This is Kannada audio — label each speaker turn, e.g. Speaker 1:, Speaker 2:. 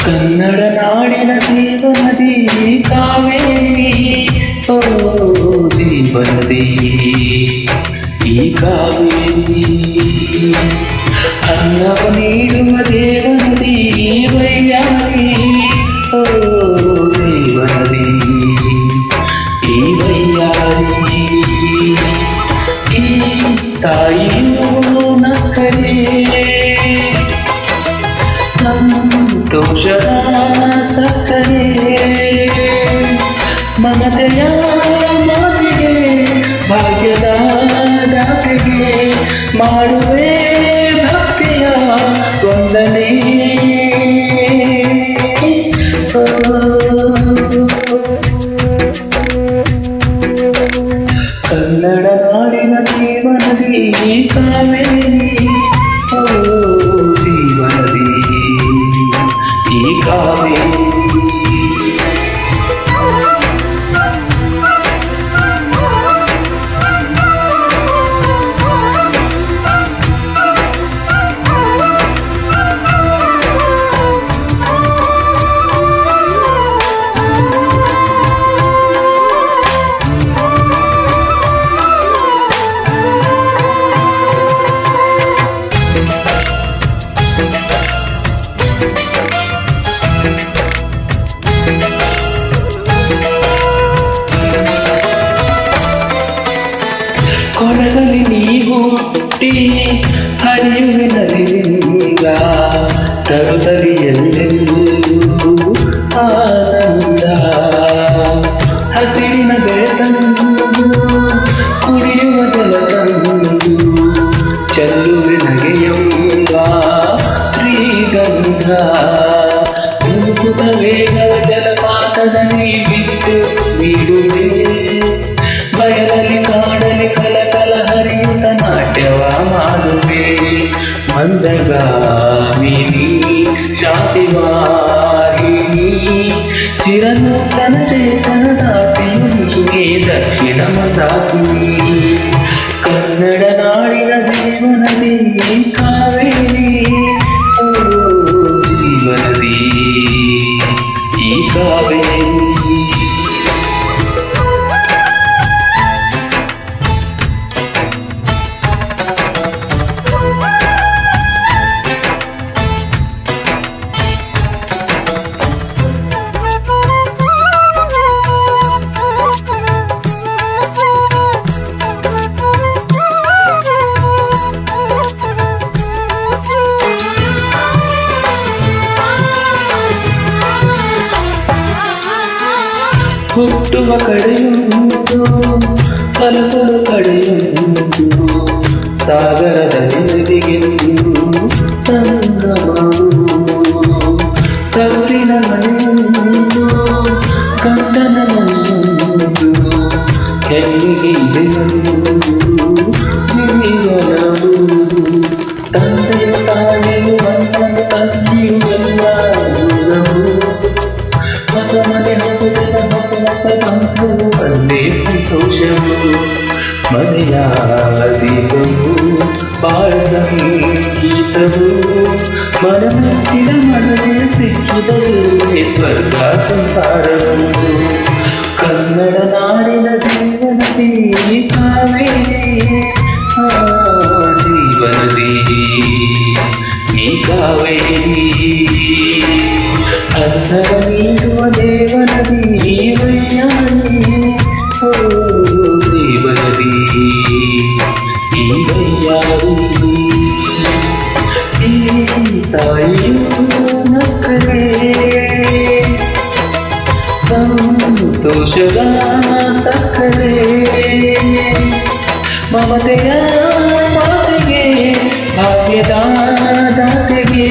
Speaker 1: ಕನ್ನಡ ನಾಡಿನ ಜೀವನದಿ ಕಾವೇರಿ, ಓ ಜೀವನದಿ ಈ ಕಾವೇರಿ, ಅನ್ನವ ನೀಡುವ ದೇವನದಿ ವೈಯಾರಿ, ಓ ದೇವನದಿ ಈ ವೈಯಾರಿ, ಈ ತಾಯಿಯೂ ನಕ್ಕರೆ ಸಂತೋಷದ ಸಕ್ಕರೆ, ಮಮತೆಯ ಮಾತಿಗೆ ಭಾಗ್ಯದ ದಾಸೆಗೆ ಮಾಡುವೆ ಭಕ್ತಿಯ ವಂದನೆ. ಕನ್ನಡ ನಾಡಿನ ಜೀವನದಿ ಕಾವೇರಿ, ಓ ಜೀವನದಿ ಈ ಕಾವೇರಿ. ಕೊಳದಲ್ಲಿ ನೀವು ಹುಟ್ಟಿ ಹರಿಯುವೆ ನದಿಯಿಂದ, ತರುದಲ್ಲಿ ಎಲ್ಲೆಲ್ಲೂ ಆನಂದ, ಹಸಿರಿನ ಬೆಳತಂದು ಕುಡಿಯುವ ಜಲತಂದು, ಚೆಲ್ಲುವೆ ನಗೆಯುವ ಶ್ರೀಗಂಧ, ಮುಗುದ ವೇಗದ ಜಲಪಾತದಲ್ಲಿ ಬಿದ್ದು ನೀಡುವೆ, ಬಯಲಲ್ಲಿ ಕಾಡಲಿ ಕಲಕಲ ಹರಿಯುತ್ತ ನಾಟ್ಯವ ಮಾಡುವೆ, ಮಂದಗಾಮಿನಿ ಶಾಂತಿವಾಹಿನಿ, ಚಿರನೂತನ ಚೇತನ ದಾತಿಯೇ ದಕ್ಷಿಣ ಮಂದಾಕಿನಿ. ಕನ್ನಡ ನಾಡಿನ ಜೀವನದಿ ಕಾವೇರಿ, ಓ ಜೀವನದಿ ಈ ಕಾವೇರಿ. ಹುಟ್ಟುವ ಕಡೆಯುಂಟು ಫಲಗಳು ಕಡೆಯುಂಟು, ಸಾಗರದಲ್ಲಿ ನದಿಗೆಂದು ಸಂಗಮವು, ಕಬ್ಬಿನ ಮನೆಯೊಂದು ಗಂಡನ ಮನೆಯೊಂದು, ಹೆಣ್ಣಿಗೆ ಇದೆಯೊಂದು ಜೀವನವು, ತಂದೆಯ ತಾಯಿಯು ಅಣ್ಣನ ತಂಗಿಯು ಎಲ್ಲವೂ, ಹೊಸ ಮನೆ ಒಂದೇ ಸಂತೋಷವು, ಮನೆಯ ದೀಪವು ಬಾಳ ಸಂಗೀತವು, ಮನಮೆಚ್ಚಿದ ಮನವೇ ಸಿಕ್ಕಿದರೆ ಸ್ವರ್ಗ ಸಂಸಾರವು. ಕನ್ನಡ ನಾಡಿನ ಜೀವನದಿ ಕಾವೇರಿ, ಜೀವನದಿ ಈ ಕಾವೇರಿ. ಅಂತರ ನೀಡುವ ದೇವನದಿ ವೈಯಾರಿ ಓ ದೇವನದಿ ಈ ವೈಯಾರಿ ಈ ತಾಯಿಯು ನಕ್ಕರೆ ಸಂತೋಷದ ಸಕ್ಕರೆ ಮಮತೆಯ ಮಾತೆಗೆ ಭಾಗ್ಯದ ದಾತೆಗೆ